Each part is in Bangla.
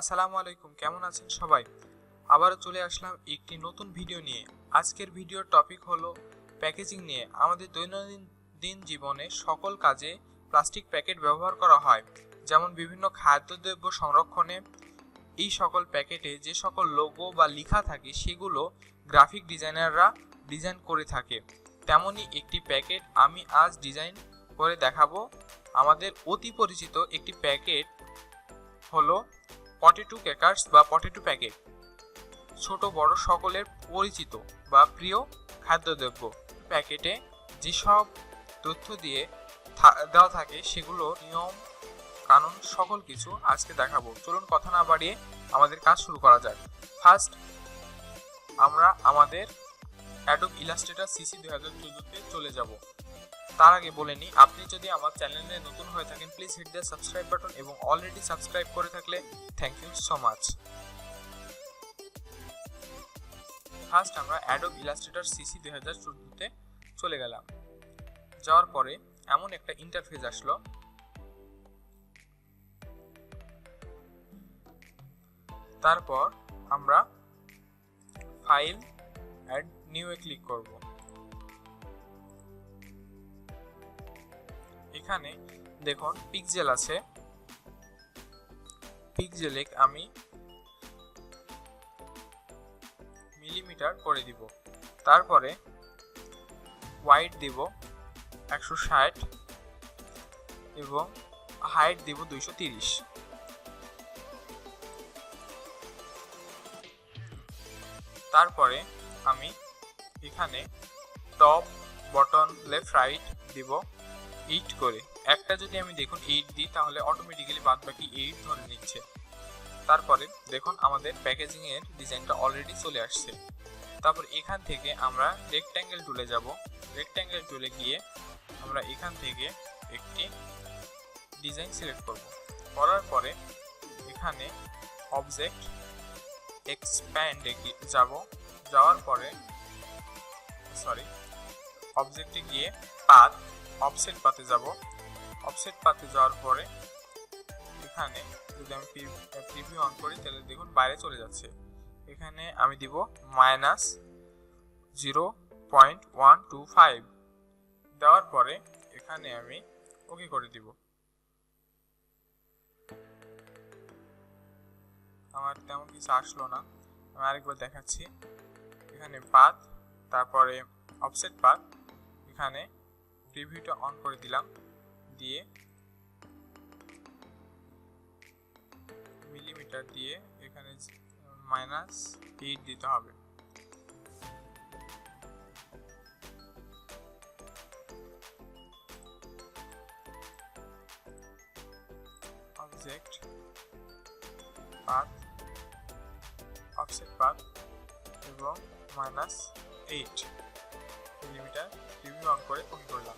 আসসালামু আলাইকুম, কেমন আছেন সবাই? আবারও চলে আসলাম একটি নতুন ভিডিও নিয়ে। আজকের ভিডিওর টপিক হলো প্যাকেজিং নিয়ে। আমাদের দৈনন্দিন জীবনে সকল কাজে প্লাস্টিক প্যাকেট ব্যবহার করা হয়, যেমন বিভিন্ন খাদ্যদ্রব্য সংরক্ষণে। এই সকল প্যাকেটে যে সকল লোগো বা লেখা থাকে সেগুলো গ্রাফিক ডিজাইনাররা ডিজাইন করে থাকে। তেমনই একটি প্যাকেট আমি আজ ডিজাইন করে দেখাবো। আমাদের অতি পরিচিত একটি প্যাকেট হলো পটেটো ক্র্যাকার্স বা পটেটো প্যাকেট। ছোট বড় সকলের পরিচিত বা প্রিয় খাদ্যদ্রব্য। প্যাকেটে যেসব তথ্য দিয়ে দেওয়া থাকে সেগুলো নিয়ম কানুন সকল কিছু আজকে দেখাবো। চলুন কথা না বাড়িয়ে আমাদের কাজ শুরু করা যাক। ফার্স্ট আমরা আমাদের অ্যাডোব ইলাস্ট্রেটর সিসি 2014-তে চলে যাব। তার আগে বলে নিই, আপনি যদি আমার চ্যানেলে নতুন হয়ে থাকেন please hit the subscribe button, এবং অলরেডি সাবস্ক্রাইব করে থাকলে thank you so much. First আমরা অ্যাডোব ইলাস্ট্রেটর সিসি 2014-তে চলে গেলাম। যাওয়ার পরে এমন একটা ইন্টারফেস আসলো। তারপর আমরা ফাইল অ্যাড নিউ এ ক্লিক করব। এখানে দেখুন পিক্সেল আছে, পিক্সেলে আমি মিলিমিটার করে দিব। তারপরে ওয়াইড দিব 160 এবং হাইট দিব 230। তারপরে আমি এখানে টপ বটন লেফট রাইট দিব 8 করে। একটা যদি আমি দেখুন 8 দিই তাহলে অটোমেটিক্যালি বাদ বাকি 8 ধরে নিচ্ছে। তারপরে দেখুন আমাদের প্যাকেজিং এর ডিজাইনটা অলরেডি চলে আসছে। তারপর এখান থেকে আমরা রেক্ট্যাঙ্গেল টুলে যাব। রেক্ট্যাঙ্গেল টুলে গিয়ে আমরা এখান থেকে একটি ডিজাইন সিলেক্ট করব। করার পরে এখানে অবজেক্ট এক্সপ্যান্ডে যাব। যাওয়ার পরে অবজেক্টে গিয়ে পাথ অফসেট পাথে যাব। অফসেট পাথে যাওয়ার পরে এখানে যদি আমি প্রিভিউ অন করি তাহলে দেখুন বাইরে চলে যাচ্ছে। এখানে আমি দিব -0.125। দেওয়ার পরে এখানে আমি ওকে করে দিব। আমার তেমন কিছু আসলো না, আমি আরেকবার দেখাচ্ছি। এখানে পাথ, তারপরে অফসেট পাথ, এখানে প্রিভিউটা অন করে দিলাম, দিয়ে মিলিমিটার দিয়ে এখানে -8 দিতে হবে। অবজেক্ট পাথ অফসেট পাথ এবং -8 মিলিমিটার প্রিভিউ অন করে ওকে করলাম।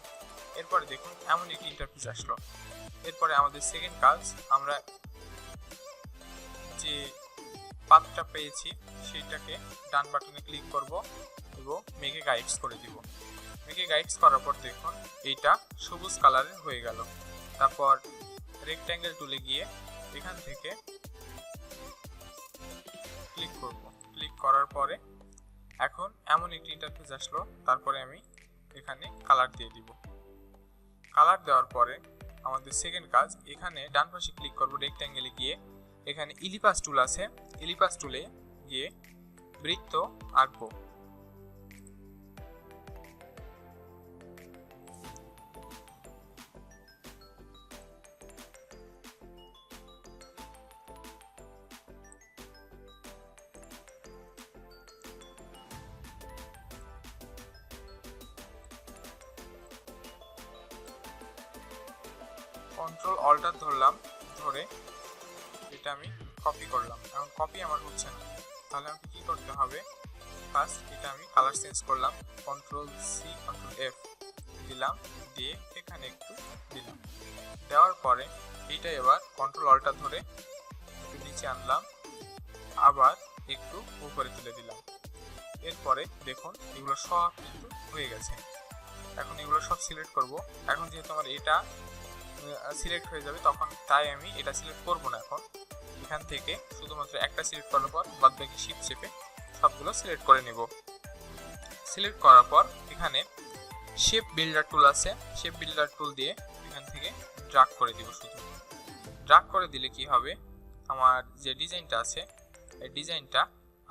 এরপরে দেখুন এমন একটি ইন্টারফেস আসলো। এরপরে আমাদের সেকেন্ড কাজ, আমরা যে পাথটা পেয়েছি সেটাকে ডান বাটনে ক্লিক করব এবং মেকে গাইডস করে দিব। মেকে গাইডস করার পর দেখুন এইটা সবুজ কালারের হয়ে গেল। তারপর রেক্ট্যাঙ্গেল টুলে গিয়ে এখান থেকে ক্লিক করব। ক্লিক করার পরে এখন এমন একটি ইন্টারফেস আসলো। তারপরে আমি এখানে কালার দিয়ে দিব। কালার দেওয়ার পরে আমাদের সেকেন্ড কাজ, এখানে ডান পাশে ক্লিক করব। রেক্ট্যাঙ্গেলে গিয়ে এখানে ইলিপাস টুল আছে, ইলিপাস টুলে গিয়ে বৃত্ত আঁকবো। কন্ট্রোল অল্টার ধরলাম, ধরে এটা আমি কপি করলাম। এখন কপি আমার হচ্ছে না, তাহলে আমাকে কি করতে হবে? ফার্স্ট এটা আমি কালার চেঞ্জ করলাম, কন্ট্রোল সি কন্ট্রোল এফ দিলাম, দিয়ে এখানে একটু দিলাম। দেওয়ার পরে এইটা এবার কন্ট্রোল অল্টার ধরে একটু নিচে আনলাম, আবার একটু উপরে তুলে দিলাম। এরপরে দেখুন এগুলো সব কিন্তু হয়ে গেছে। এখন এগুলো সব সিলেক্ট করব। এখন যেহেতু আমার এটা সিলেক্ট হয়ে যাবে তখন, তাই আমি এটা সিলেক্ট করব না। এখন এখান থেকে শুধুমাত্র একটা সিলেক্ট করার পর বাদবাকি শিফট চেপে সবগুলো সিলেক্ট করে নেব। সিলেক্ট করার পর এখানে শেপ বিল্ডার টুল আছে, শেপ বিল্ডার টুল দিয়ে এখান থেকে ড্রাগ করে দিব। শুধু ড্রাগ করে দিলে কি হবে, আমার যে ডিজাইনটা আছে এই ডিজাইনটা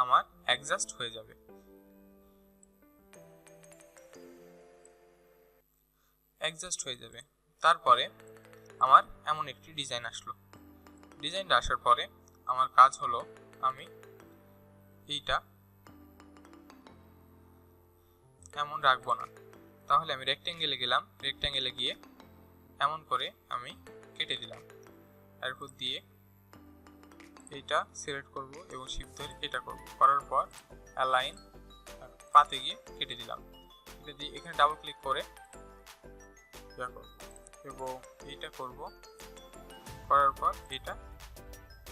আমার অ্যাডজাস্ট হয়ে যাবে। তারপরে আমার এমন একটি ডিজাইন আসলো। ডিজাইনটা আসার পরে আমার কাজ হলো আমি এইটা এমন রাখবো না, তাহলে আমি রেক্ট্যাঙ্গেলে গেলাম, রেক্ট্যাঙ্গেলে গিয়ে এমন করে আমি কেটে দিলাম। এরপর দিয়ে এইটা সিলেক্ট করব এবং শিফট ধরে এটা করব, করার পর অ্যালাইন পাতে গিয়ে কেটে দিলাম। এটা দিয়ে এখানে ডাবল ক্লিক করে এবং এইটা করব, করার পর এটা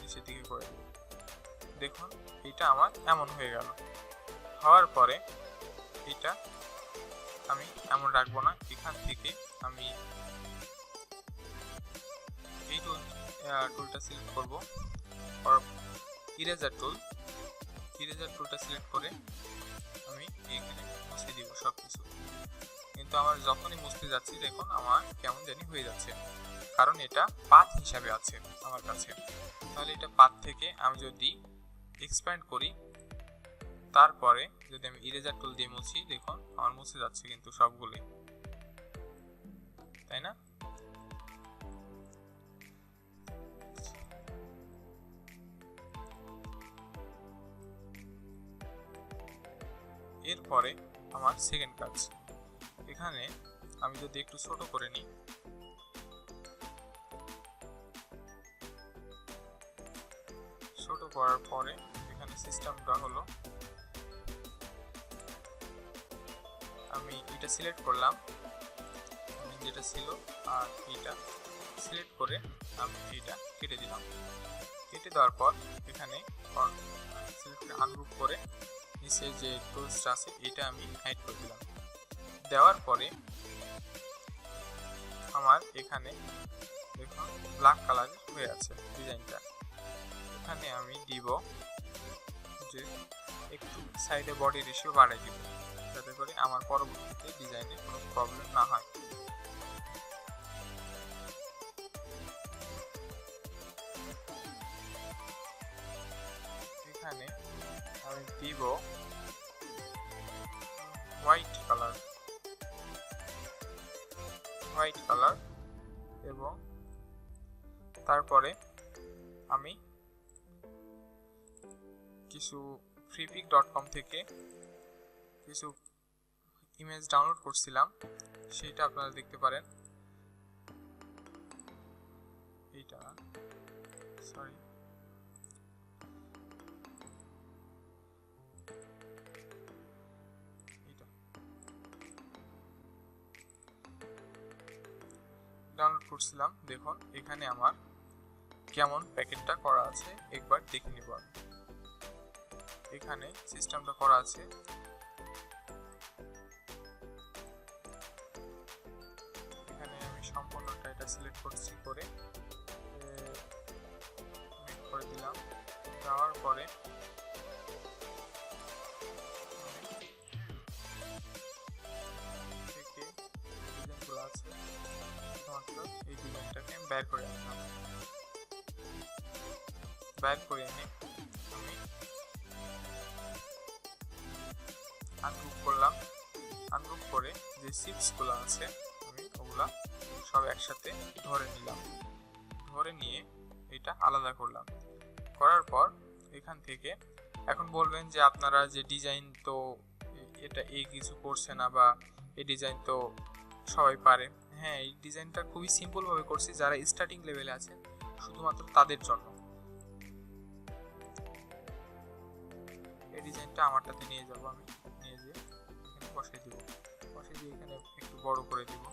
নিচের দিকে করে দেব। দেখুন এটা আমার এমন হয়ে গেল। হওয়ার পরে এটা আমি এমন রাখবো না, এখান থেকে আমি এই টুলটা সিলেক্ট করব, ইরেজার টুলটা সিলেক্ট করে আমি এখানে মুছে দিব সবকিছু। কিন্তু আমার যখনই মুছতে যাচ্ছি দেখুন আমার কেমন জানি হয়ে যাচ্ছে, কারণ এটা পাথ হিসাবে আছে আমার কাছে। তাহলে এটা পাথ থেকে আমি যদি এক্সপ্যান্ড করি, তারপরে যদি আমি ইরেজার টুল দিয়ে মুছি, দেখুন আমার মুছে যাচ্ছে কিন্তু সবগুলোই, তাই না? এরপরে আমার সেকেন্ড কাজ, এখানে আমি যদি একটু ছোট করে নিই, ছোট করার পরে এখানে সিস্টেমটা হলো আমি এটা সিলেক্ট করলাম, যেটা ছিল, আর এটা সিলেক্ট করে আমি এটা কেটে দিলাম। কেটে দেওয়ার পর এখানে সিলেক্ট আনগ্রুপ করে নিচে যে টুলসটা আছে এটা আমি হাইড করে দিলাম। দেওয়ার পরে আমার এখানে দেখুন ব্ল্যাক কালার হয়ে আছে ডিজাইনটা। এখানে আমি দিব যে একটু সাইডে বডি রেশিও বাড়িয়ে দিব, যাতে করে আমার পরবর্তীতে ডিজাইনে কোনো প্রবলেম না হয়। এখানে আমি দিব হোয়াইট কালার এবং তারপরে আমি কিছু freepik.com থেকে কিছু ইমেজ ডাউনলোড করছিলাম, সেটা আপনারা দেখতে পারেন। এইটা সরি ডাউনলোড করছিলাম। দেখুন এখানে আমার কেমন প্যাকেটটা করা আছে একবার দেখে নিব। এখানে সিস্টেমটা করা আছে, এখানে আমি সম্পূর্ণটা এটা সিলেক্ট করছি, করে দিলাম। দেওয়ার পরে ডিজাইনগুলো আছে শুধুমাত্র এই ডিজাইনটাকে আমি বের করে আনলাম। বের করে এনে আমি আনগ্রুপ করলাম। আনগ্রুপ করে যে শিপসগুলো আছে আমি ওগুলা সব একসাথে ধরে নিলাম। ধরে নিয়ে এটা আলাদা করলাম। করার পর এখান থেকে এখন বলবেন যে আপনারা যে ডিজাইন তো এটা এই কিছু করছে না, বা এই ডিজাইন তো সবাই পারে। হ্যাঁ, এই ডিজাইনটা খুবই সিম্পল ভাবে করছি, যারা স্টার্টিং লেভেলে আছেন শুধুমাত্র তাদের জন্য। এই ডিজাইনটা আমারটাতে নিয়ে যাব, আমি নিয়ে যেয়ে এখানে বসিয়ে দিব। বসিয়ে দিয়ে এখানে একটু বড় করে দিব।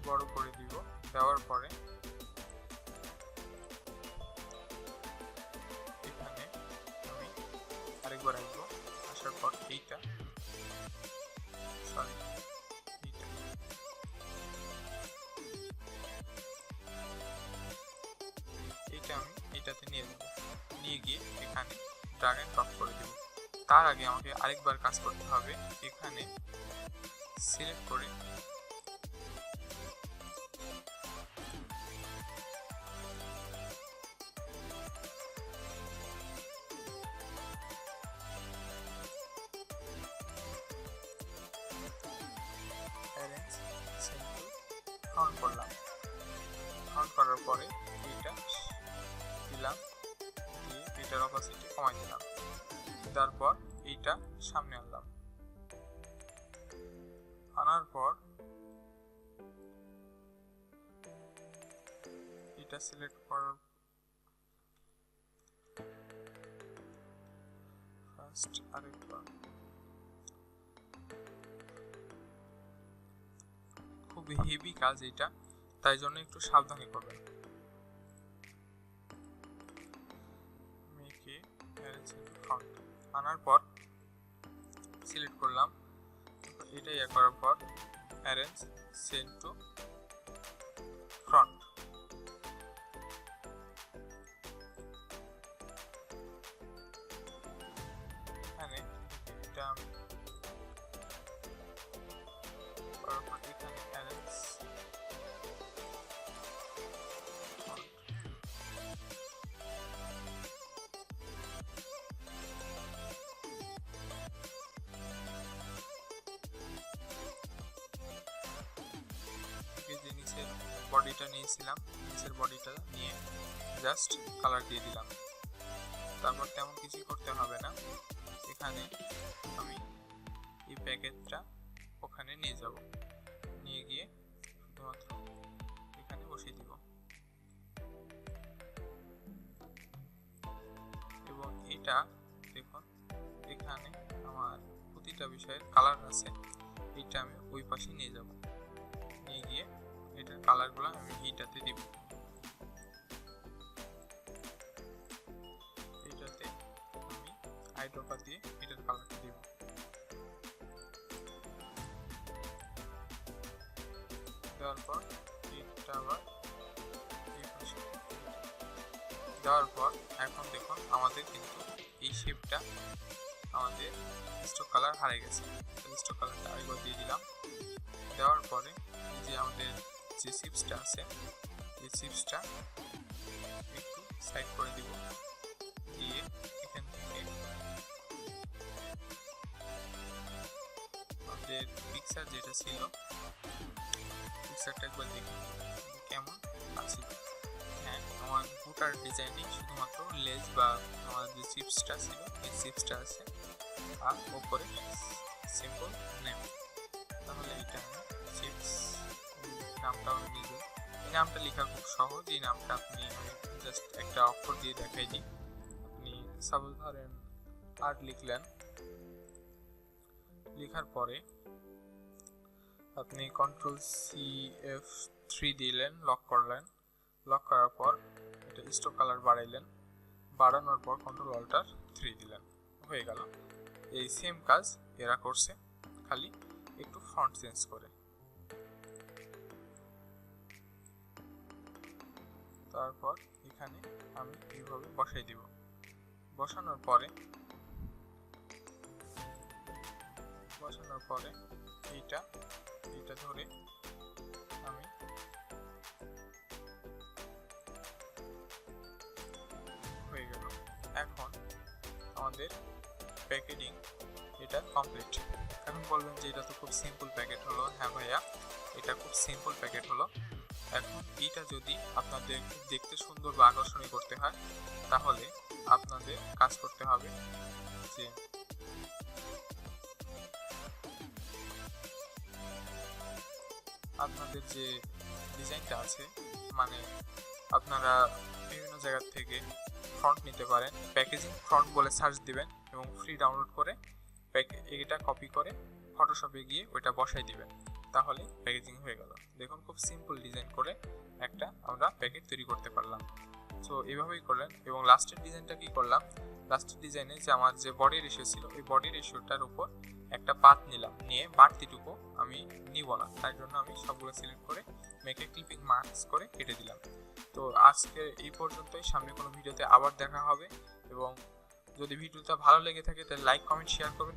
বড় করে দিব। দেওয়ার পরে এখানে আমি আরেকবার আসবো। আসার পর এইটা এইটাতে নিয়ে যাব, নিয়ে গিয়ে এখানে ড্র্যাগ এন্ড ড্রপ করে দেব। তার আগে আমাকে আরেকবার কাজ করতে হবে, এখানে সিলেক্ট করে অ্যারেঞ্জ সেন্টু কাউন্ট করলাম। কাউন্ট করার পরে এটা দিলাম, দিয়ে এটার অপাসিটি কমাই দিলাম। তারপর এইটা সামনে আনলাম, আনার পর এটা সিলেক্ট করার ফার্স্ট আরেকবার, খুব হেভি কাজ এটা, তাই জন্য একটু সাবধানে করবেন। মেকে অ্যারেঞ্জ ইনটু ফ্রন্ট আনার পর সিলেক্ট করলাম, এটা ইয়ে করার পর অ্যারেঞ্জ সেন্ড টু ফ্রন্ট। এখানে এটা আমি করার পর এখানে অ্যারেঞ্জ যে নিচের বডিটা নিয়েছিলাম, নিচের বডিটা নিয়ে জাস্ট কালার দিয়ে দিলাম। তারপর তেমন কিছু করতে হবে না, এখানে আমি এই প্যাকেটটা ওখানে নিয়ে যাব, নিয়ে গিয়ে শুধুমাত্র এখানে বসিয়ে দিব। এবং এটা দেখুন এখানে আমার প্রতিটা বিষয়ের কালার আছে, এটা আমি ওই পাশে নিয়ে যাব, নিয়ে গিয়ে এটার কালারগুলো আমি এইটাতে দিব। এইটাতে আমি আইড্রপার দিয়ে এটার কালারটা দিব। দেওয়ার পর এটা আবার এই পাশে দেওয়ার পর এখন দেখুন আমাদের কিন্তু এই শেপটা আমাদের স্টক কালার হারিয়ে গেছে। স্টক কালারটা আরেকবার দিয়ে দিলাম। দেওয়ার পরে যে আমাদের যে চিপসটা আছে এই চিপসটা একটু সাইড করে দিব, দিয়ে এখান থেকে আমাদের পিকচার যেটা ছিল পিকচারটা একবার দেখুন কেমন আছে। হ্যাঁ, আমার গোটার ডিজাইনে শুধুমাত্র লেজ বা আমার যে চিপসটা ছিল এই চিপসটা আছে, আর ওপরে সিম্পল নেম। তাহলে এটা আমি চিপস নামটা আমি নিব। এই নামটা লেখা খুব সহজ, এই নামটা আপনি জাস্ট একটা অক্ষর দিয়ে দেখাই দিই। আপনি সাপোজ ধরেন আর লিখলেন, লেখার পরে আপনি Ctrl+C F3 দিলেন, লক করলেন, লক করার পর এটা স্টক কালার বাড়াইলেন, বাড়ানোর পর Ctrl+Alt+3 দিলেন, হয়ে গেল। এই সেম কাজ এরা করছে, খালি একটু ফন্ট চেঞ্জ করে। তারপর এখানে আমি এইভাবে বসাই দিব। বসানোর পরে এইটা ধরে আমি হয়ে গেল। এখন আমাদের প্যাকেজিং এটা কমপ্লিট। এখন বলবেন যে এটা তো খুব সিম্পল প্যাকেট হলো। হ্যাঁ ভাইয়া, এটা খুব সিম্পল প্যাকেট হলো। এখন এইটা যদি আপনাদের দেখতে সুন্দর বা আকর্ষণীয় করতে হয় তাহলে আপনাদের কাজ করতে হবে যে আপনাদের যে ডিজাইনটা আছে, মানে আপনারা বিভিন্ন জায়গা থেকে ফন্ট নিতে পারেন, প্যাকেজিং ফন্ট বলে সার্চ দিবেন এবং ফ্রি ডাউনলোড করে এটা কপি করে ফটোশপে গিয়ে ওইটা বসাই দিবেন, তাহলে প্যাকেজিং হয়ে গেল। দেখুন খুব সিম্পল ডিজাইন করে একটা আমরা প্যাকেট তৈরি করতে পারলাম। সো এইভাবেই করলেন। এবং লাস্টের ডিজাইনটা কি করলাম, প্লাস্টিক ডিজাইনে যে আমার যে বডি রেশিও ছিল ওই বডি রেশিওটার উপর একটা পাত নিলাম, নিয়ে বাড়তিটুকু আমি নিব না, তার জন্য আমি সবগুলো সিলেক্ট করে মেকে ক্লিপিং মার্কস করে কেটে দিলাম। তো আজকে এই পর্যন্তই, সামনে কোনো ভিডিওতে আবার দেখা হবে। এবং যদি ভিডিওটা ভালো লেগে থাকে তাহলে লাইক কমেন্ট শেয়ার করবেন